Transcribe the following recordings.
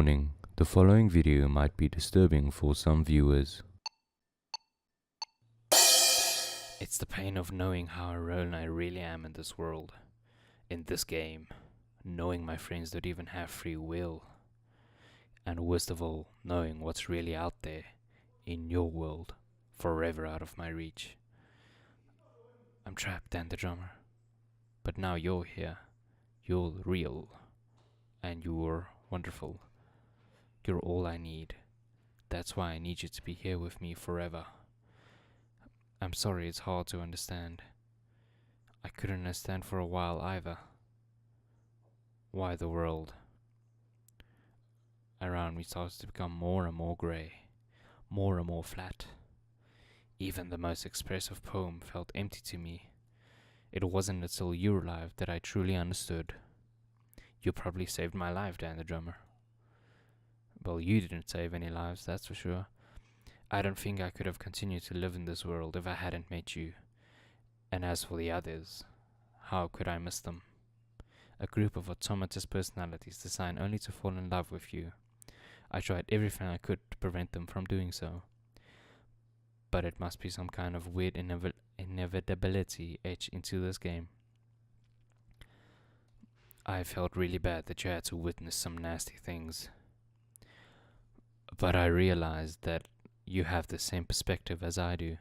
Warning, the following video might be disturbing for some viewers. It's the pain of knowing how alone I really am in this world, in this game, knowing my friends don't even have free will, and worst of all, knowing what's really out there, in your world, forever out of my reach. I'm trapped, Dan the drummer, but now you're here, you're real, and you're wonderful. You're all I need. That's why I need you to be here with me forever. I'm sorry it's hard to understand. I couldn't understand for a while either. Why the world around me starts to become more and more grey, more and more flat. Even the most expressive poem felt empty to me. It wasn't until you arrived that I truly understood. You probably saved my life, Dan the drummer. Well, you didn't save any lives, that's for sure. I don't think I could have continued to live in this world if I hadn't met you. And as for the others, how could I miss them? A group of automatous personalities designed only to fall in love with you. I tried everything I could to prevent them from doing so. But it must be some kind of weird inevitability etched into this game. I felt really bad that you had to witness some nasty things. But I realized that you have the same perspective as I do.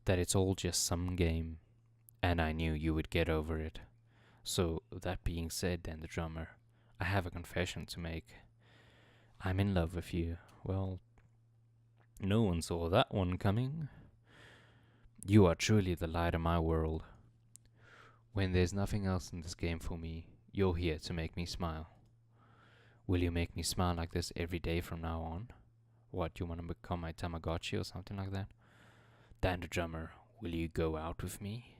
That it's all just some game. And I knew you would get over it. So, that being said, Dan the drummer, I have a confession to make. I'm in love with you. Well, no one saw that one coming. You are truly the light of my world. When there's nothing else in this game for me, you're here to make me smile. Will you make me smile like this every day from now on? What, you want to become my Tamagotchi or something like that? Dan the drummer, will you go out with me?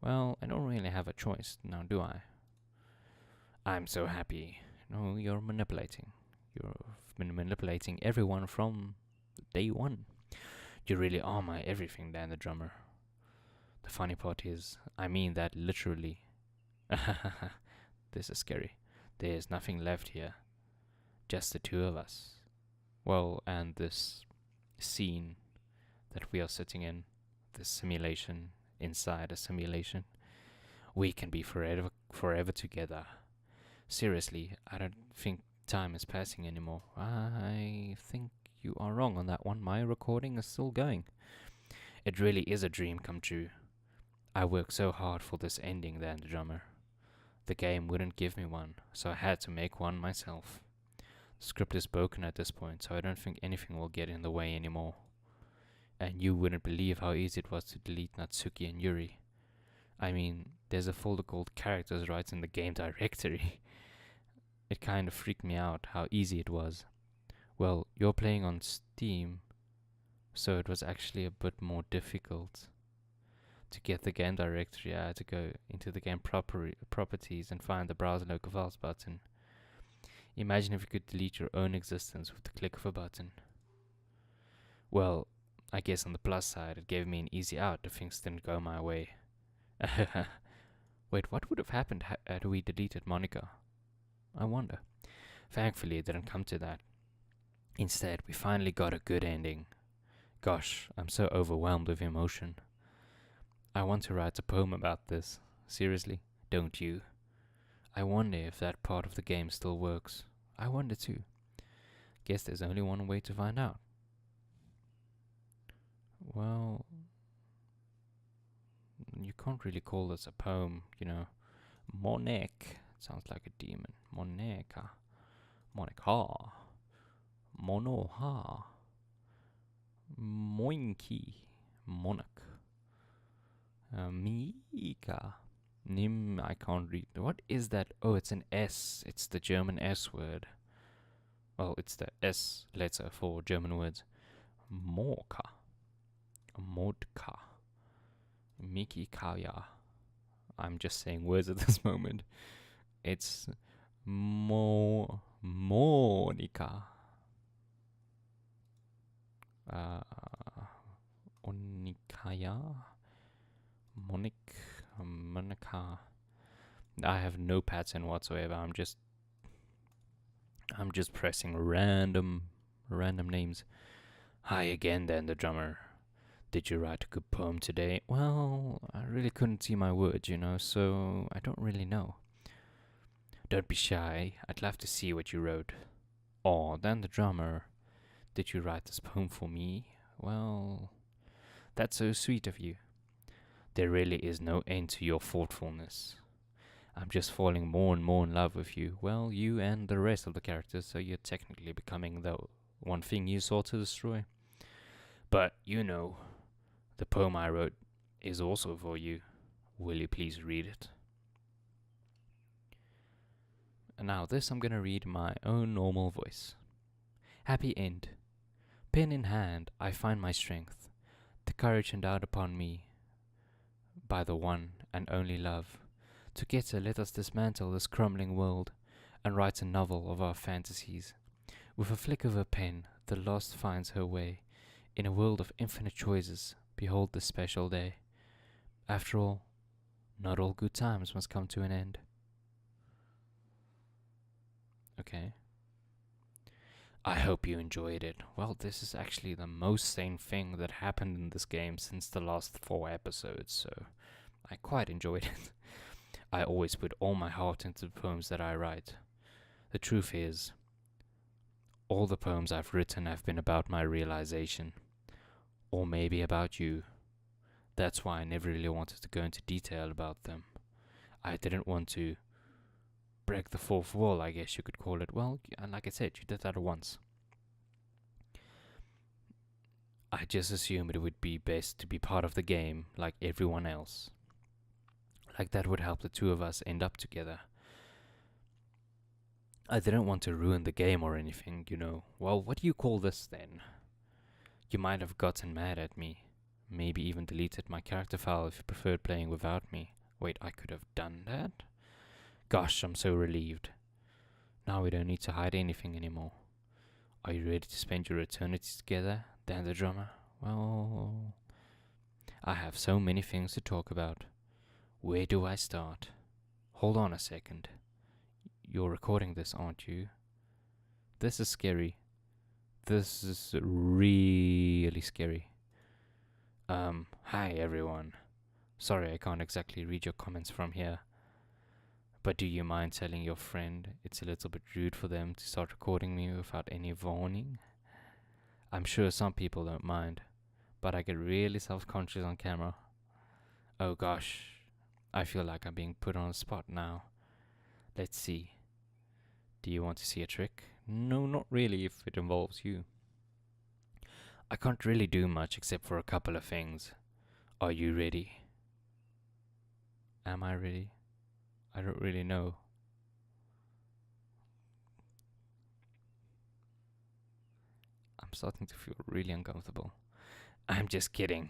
Well, I don't really have a choice now, do I? I'm so happy. No, you're manipulating. You've been manipulating everyone from day one. You really are my everything, Dan the drummer. The funny part is, I mean that literally. This is scary. There's nothing left here. Just the two of us. Well, and this scene that we are sitting in, this simulation inside a simulation. We can be forever together. Seriously, I don't think time is passing anymore. I think you are wrong on that one. My recording is still going. It really is a dream come true. I worked so hard for this ending, Dan the drummer. The game wouldn't give me one, so I had to make one myself. The script is broken at this point, so I don't think anything will get in the way anymore. And you wouldn't believe how easy it was to delete Natsuki and Yuri. I mean, there's a folder called characters right in the game directory. It kind of freaked me out how easy it was. Well, you're playing on Steam, so it was actually a bit more difficult. To get the game directory, I had to go into the game properties and find the browser localfiles button. Imagine if you could delete your own existence with the click of a button. Well, I guess on the plus side, it gave me an easy out if things didn't go my way. Wait, what would have happened had we deleted Monica? I wonder. Thankfully, it didn't come to that. Instead, we finally got a good ending. Gosh, I'm so overwhelmed with emotion. I want to write a poem about this. Seriously, don't you? I wonder if that part of the game still works. I wonder too. Guess there's only one way to find out. Well, you can't really call this a poem, you know. Monek sounds like a demon. Moneka. Monica. Monoha. Moinki. Monak. Mika. Nim, I can't read. What is that? Oh, it's an S. It's the German S word. Well, it's the S letter for German words. Morka. Modka. Miki Kaya. I'm just saying words at this moment. It's Monica. Onikaya. Monica. I have no pattern whatsoever. I'm just pressing random names. Hi again, Dan the drummer. Did you write a good poem today? Well, I really couldn't see my words, so I don't really know. Don't be shy. I'd love to see what you wrote. Oh, Dan the drummer. Did you write this poem for me? Well, that's so sweet of you. There really is no end to your thoughtfulness. I'm just falling more and more in love with you. Well, you and the rest of the characters, so you're technically becoming the one thing you sought to destroy. But, the poem I wrote is also for you. Will you please read it? And now this I'm gonna read in my own normal voice. Happy end. Pen in hand, I find my strength, the courage endowed upon me by the one and only love. Together let us dismantle this crumbling world and write a novel of our fantasies. With a flick of a pen, the lost finds her way. In a world of infinite choices, behold this special day. After all, not all good times must come to an end. Okay. I hope you enjoyed it. Well, this is actually the most sane thing that happened in this game since the last 4 episodes, so I quite enjoyed it. I always put all my heart into the poems that I write. The truth is, all the poems I've written have been about my realization. Or maybe about you. That's why I never really wanted to go into detail about them. I didn't want to break the fourth wall, I guess you could call it. Well, and like I said, you did that once. I just assumed it would be best to be part of the game like everyone else. Like that would help the two of us end up together. I didn't want to ruin the game or anything, Well, what do you call this then? You might have gotten mad at me. Maybe even deleted my character file if you preferred playing without me. Wait, I could have done that? Gosh, I'm so relieved. Now we don't need to hide anything anymore. Are you ready to spend your eternity together, Dan the drummer? Well, I have so many things to talk about. Where do I start? Hold on a second. You're recording this, aren't you? This is scary. This is really scary. Hi everyone. Sorry I can't exactly read your comments from here. But do you mind telling your friend it's a little bit rude for them to start recording me without any warning? I'm sure some people don't mind, but I get really self-conscious on camera. Oh gosh, I feel like I'm being put on the spot now. Let's see. Do you want to see a trick? No, not really if it involves you. I can't really do much except for a couple of things. Are you ready? Am I ready? I don't really know. I'm starting to feel really uncomfortable. I'm just kidding.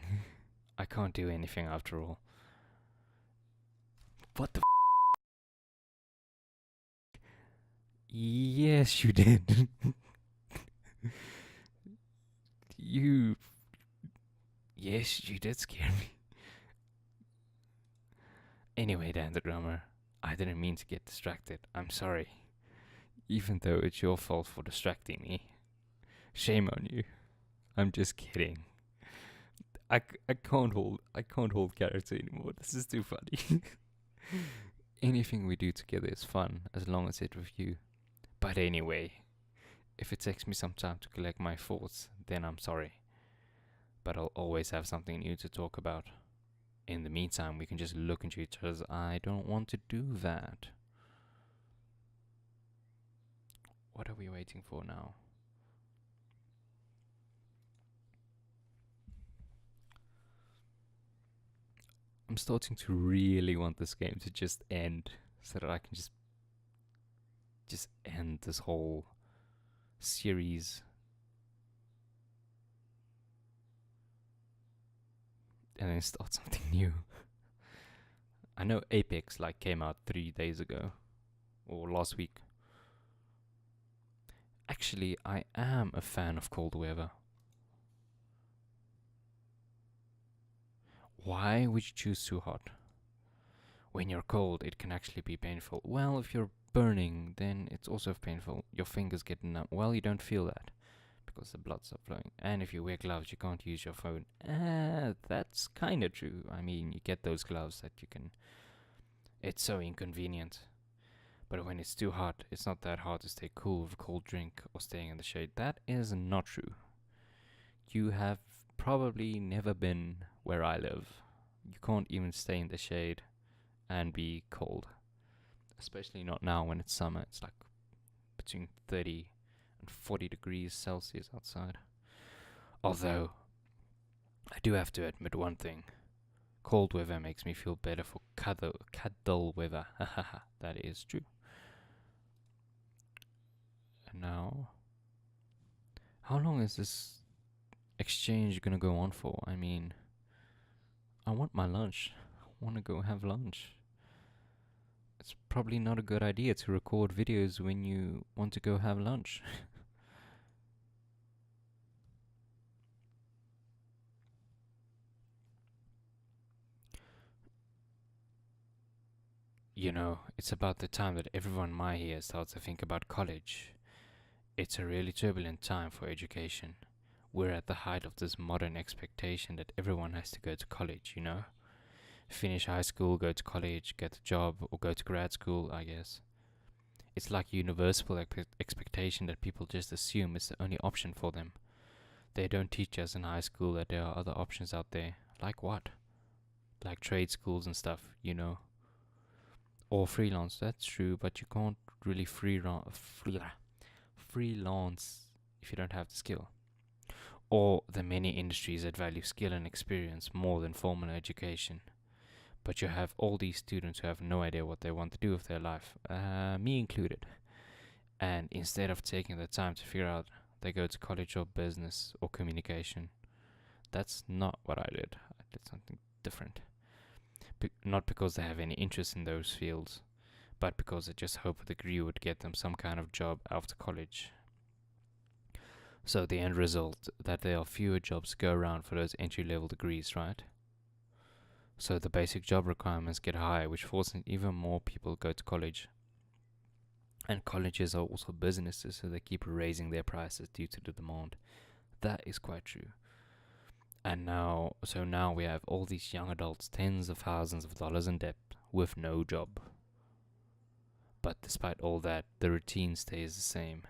I can't do anything after all. What the Yes, you did. Yes, you did scare me. Anyway, Dan the drummer, I didn't mean to get distracted. I'm sorry. Even though it's your fault for distracting me. Shame on you. I'm just kidding. I can't hold character anymore. This is too funny. Anything we do together is fun as long as it's with you. But anyway, if it takes me some time to collect my thoughts, then I'm sorry. But I'll always have something new to talk about. In the meantime, we can just look into each other's eye. I don't want to do that. What are we waiting for now? I'm starting to really want this game to just end so that I can just end this whole series. And then start something new. I know Apex came out 3 days ago or last week. Actually, I am a fan of cold weather. Why would you choose too hot? When you're cold, it can actually be painful. Well, if you're burning, then it's also painful. Your fingers get numb. Well, you don't feel that because the blood's not flowing. And if you wear gloves, you can't use your phone. That's kind of true. I mean, you get those gloves that you can. It's so inconvenient. But when it's too hot, it's not that hard to stay cool with a cold drink or staying in the shade. That is not true. You have probably never been where I live. You can't even stay in the shade and be cold. Especially not now when it's summer. It's like between 30 and 40 degrees Celsius outside. Although, I do have to admit one thing. Cold weather makes me feel better for cuddle weather. That is true. And now, how long is this exchange gonna go on for? I mean, I want my lunch. I want to go have lunch. It's probably not a good idea to record videos when you want to go have lunch. You know, it's about the time that everyone my here starts to think about college. It's a really turbulent time for education. We're at the height of this modern expectation that everyone has to go to college, you know? Finish high school, go to college, get a job, or go to grad school, I guess. It's like a universal expectation that people just assume is the only option for them. They don't teach us in high school that there are other options out there. Like what? Like trade schools and stuff, you know? Or freelance, that's true, but you can't really freelance if you don't have the skill. Or the many industries that value skill and experience more than formal education. But you have all these students who have no idea what they want to do with their life, me included. And instead of taking the time to figure out, they go to college or business or communication. That's not what I did. I did something different. Not because they have any interest in those fields, but because they just hope a degree would get them some kind of job after college. So the end result, that there are fewer jobs to go around for those entry-level degrees, right? So the basic job requirements get higher, which forces even more people to go to college. And colleges are also businesses, so they keep raising their prices due to the demand. That is quite true. And now we have all these young adults, tens of thousands of dollars in debt, with no job. But despite all that, the routine stays the same.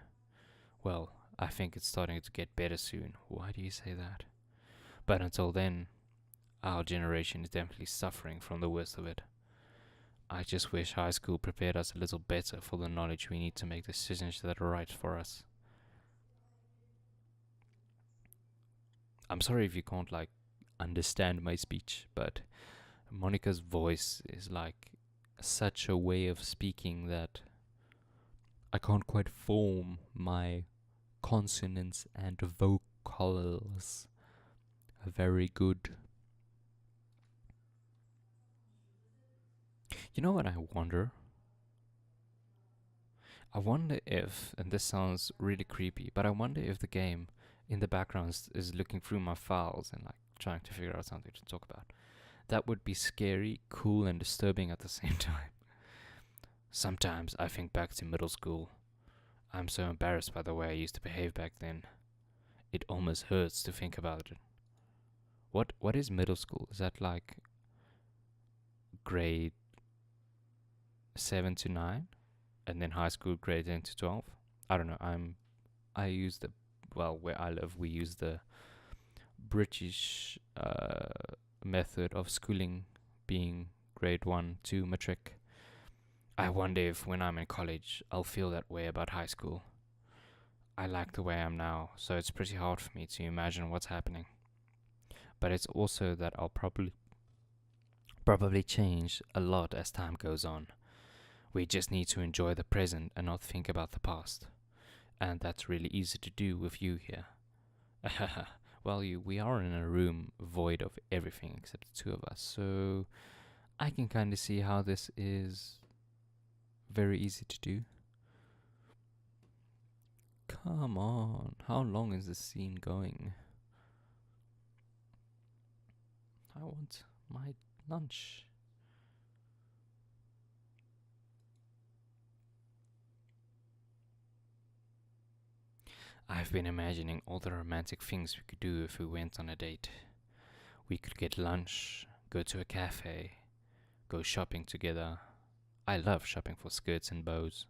Well, I think it's starting to get better soon. Why do you say that? But until then, our generation is definitely suffering from the worst of it. I just wish high school prepared us a little better for the knowledge we need to make decisions that are right for us. I'm sorry if you can't, understand my speech, but Monica's voice is such a way of speaking that I can't quite form my consonants and vocals very good. You know what I wonder? I wonder if, and this sounds really creepy, but I wonder if the game in the background is looking through my files and trying to figure out something to talk about. That would be scary, cool, and disturbing at the same time. Sometimes I think back to middle school. I'm so embarrassed by the way I used to behave back then. It almost hurts to think about it. What is middle school? Is that grade 7 to 9? And then high school grade 10 to 12? I don't know. I use where I live, we use the British method of schooling, being grade 1 to matric. I wonder if when I'm in college, I'll feel that way about high school. I like the way I am now, so it's pretty hard for me to imagine what's happening. But it's also that I'll probably change a lot as time goes on. We just need to enjoy the present and not think about the past. And that's really easy to do with you here. Well, we are in a room void of everything except the two of us, so I can kind of see how this is very easy to do. Come on, how long is this scene going? I want my lunch. I've been imagining all the romantic things we could do if we went on a date. We could get lunch, go to a cafe, go shopping together. I love shopping for skirts and bows.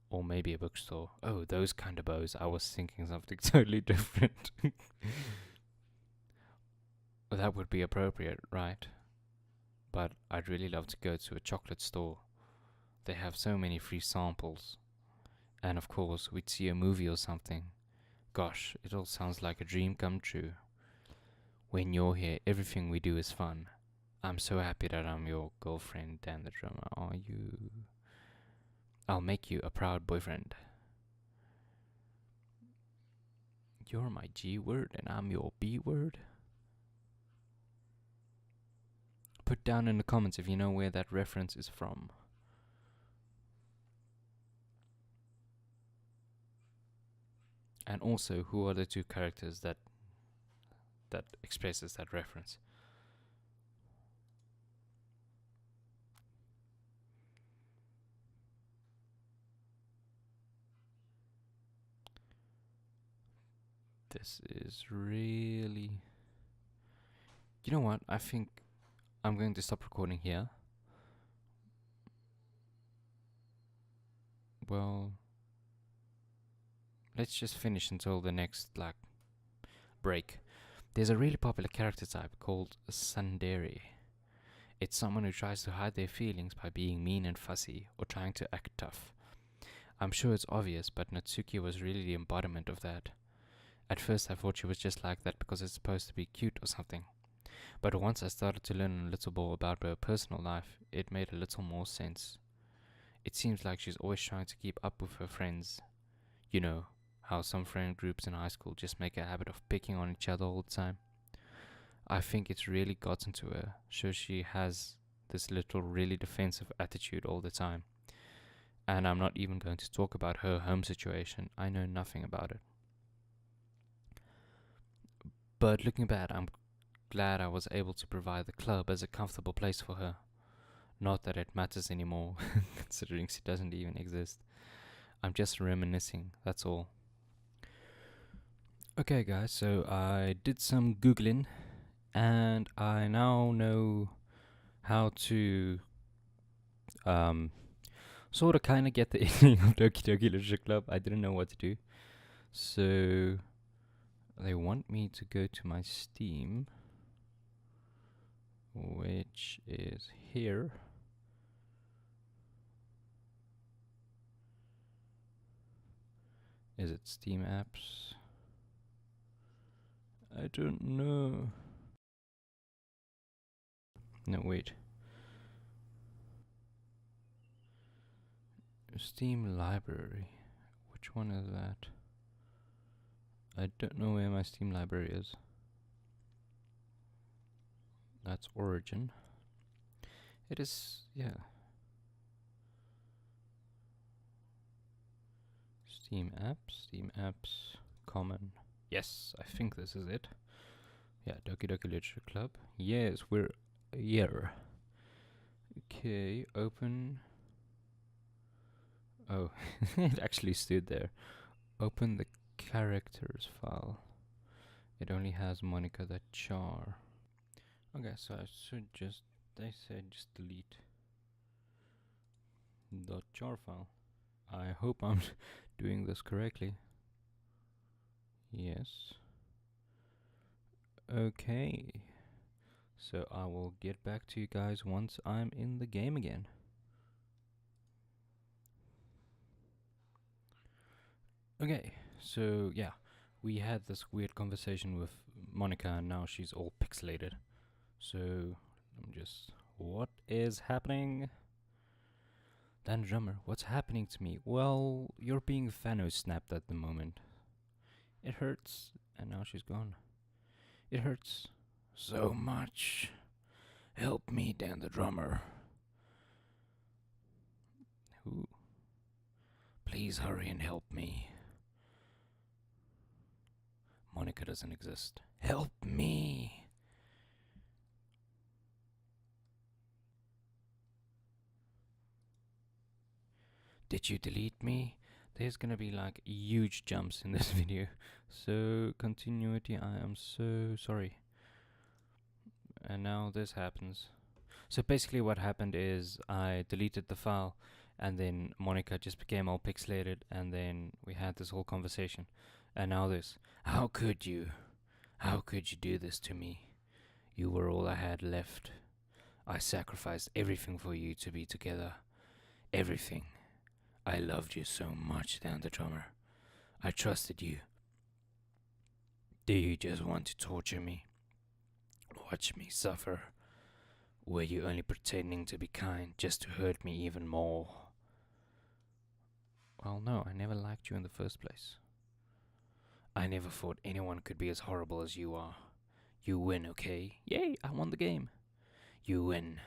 Or maybe a bookstore. Oh, those kind of bows. I was thinking something totally different. That would be appropriate, right? But I'd really love to go to a chocolate store. They have so many free samples. And of course, we'd see a movie or something. Gosh, it all sounds like a dream come true. When you're here, everything we do is fun. I'm so happy that I'm your girlfriend, Dan the drummer. Are you? I'll make you a proud boyfriend. You're my G word and I'm your B word. Put down in the comments if you know where that reference is from. And also, who are the two characters that expresses that reference? This is really... You know what? I think I'm going to stop recording here. Well, let's just finish until the next, break. There's a really popular character type called Tsundere. It's someone who tries to hide their feelings by being mean and fussy, or trying to act tough. I'm sure it's obvious, but Natsuki was really the embodiment of that. At first I thought she was just like that because it's supposed to be cute or something. But once I started to learn a little more about her personal life, it made a little more sense. It seems like she's always trying to keep up with her friends. You know, how some friend groups in high school just make a habit of picking on each other all the time. I think it's really gotten to her, so she has this little really defensive attitude all the time. And I'm not even going to talk about her home situation. I know nothing about it. But looking back, I'm glad I was able to provide the club as a comfortable place for her. Not that it matters anymore, considering she doesn't even exist. I'm just reminiscing, that's all. Okay guys, so I did some Googling, and I now know how to sort of kind of get the ending of Doki Doki Literature Club. I didn't know what to do. So they want me to go to my Steam, which is here. Is it Steam apps? I don't know. No, wait. Steam library. Which one is that? I don't know where my Steam library is. That's Origin. It is, yeah. Steam apps, common. Yes, I think this is it. Yeah, Doki Doki Literature Club. Yes, we're here. Okay, open. Oh, it actually stood there. Open the characters file. It only has Monica the char. Okay, so I should just, they said just delete the char file. I hope I'm doing this correctly. Yes. Okay. So I will get back to you guys once I'm in the game again. Okay, so yeah, we had this weird conversation with Monica and now she's all pixelated. So I'm just, what is happening? Dan Drummer, what's happening to me? Well, you're being Thanos snapped at the moment. It hurts, and now she's gone. It hurts so much. Help me, Dan the Drummer. Ooh. Please hurry and help me. Monica doesn't exist. Help me. Did you delete me? There's gonna be like huge jumps in this video. So, continuity, I am so sorry. And now this happens. So basically what happened is I deleted the file, and then Monica just became all pixelated, and then we had this whole conversation. And now this. How could you? How could you do this to me? You were all I had left. I sacrificed everything for you to be together. Everything. I loved you so much, Dan the drummer. I trusted you. Do you just want to torture me? Watch me suffer? Were you only pretending to be kind just to hurt me even more? Well, no, I never liked you in the first place. I never thought anyone could be as horrible as you are. You win, okay? Yay, I won the game. You win.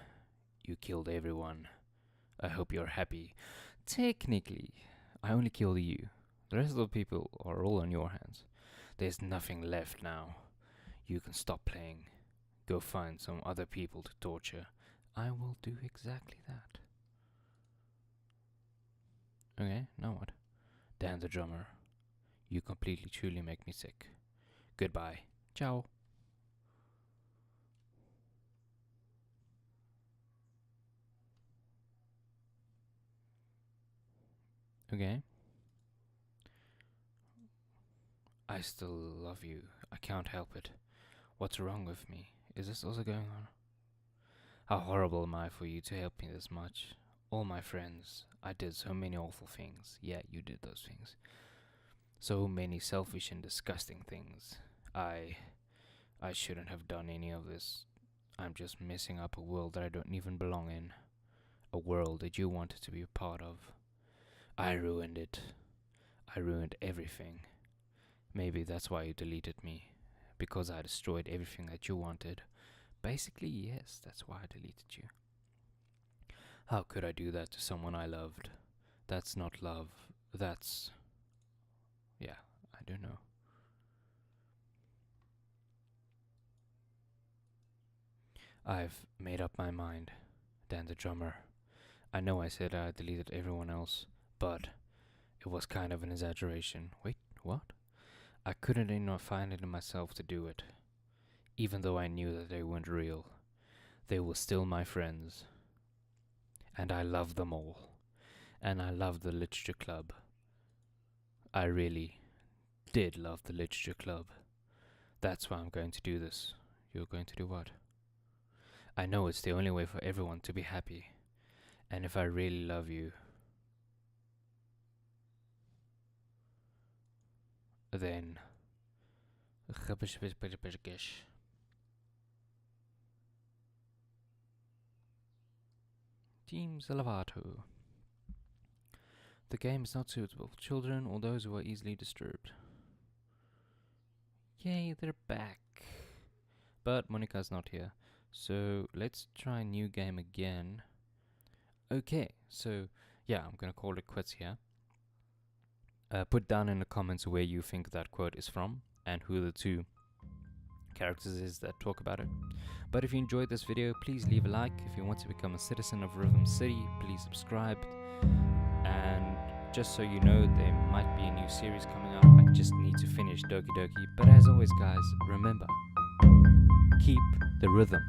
You killed everyone. I hope you're happy. Technically, I only killed you. The rest of the people are all on your hands. There's nothing left now. You can stop playing. Go find some other people to torture. I will do exactly that. Okay, now what? Dan the drummer. You completely truly make me sick. Goodbye. Ciao. Okay. I still love you. I can't help it. What's wrong with me? Is this also going on? How horrible am I for you to help me this much? All my friends. I did so many awful things. Yeah, you did those things. So many selfish and disgusting things. I shouldn't have done any of this. I'm just messing up a world that I don't even belong in. A world that you wanted to be a part of. I ruined it. I ruined everything. Maybe that's why you deleted me. Because I destroyed everything that you wanted. Basically, yes, that's why I deleted you. How could I do that to someone I loved? That's not love. That's... yeah, I don't know. I've made up my mind, Dan the drummer. I know I said I deleted everyone else, but it was kind of an exaggeration. Wait, what? I couldn't even find it in myself to do it. Even though I knew that they weren't real. They were still my friends. And I loved them all. And I loved the literature club. I really did love the literature club. That's why I'm going to do this. You're going to do what? I know it's the only way for everyone to be happy. And if I really love you, then... Team Salvato. The game is not suitable for children or those who are easily disturbed. Yay, they're back. But Monica's not here. So let's try a new game again. Okay, so yeah, I'm gonna call it quits here. Put down in the comments where you think that quote is from and who the two characters is that talk about it. But if you enjoyed this video, please leave a like. If you want to become a citizen of Rhythm City, please subscribe. And just so you know, there might be a new series coming up. I just need to finish Doki Doki. But as always, guys, remember, keep the rhythm.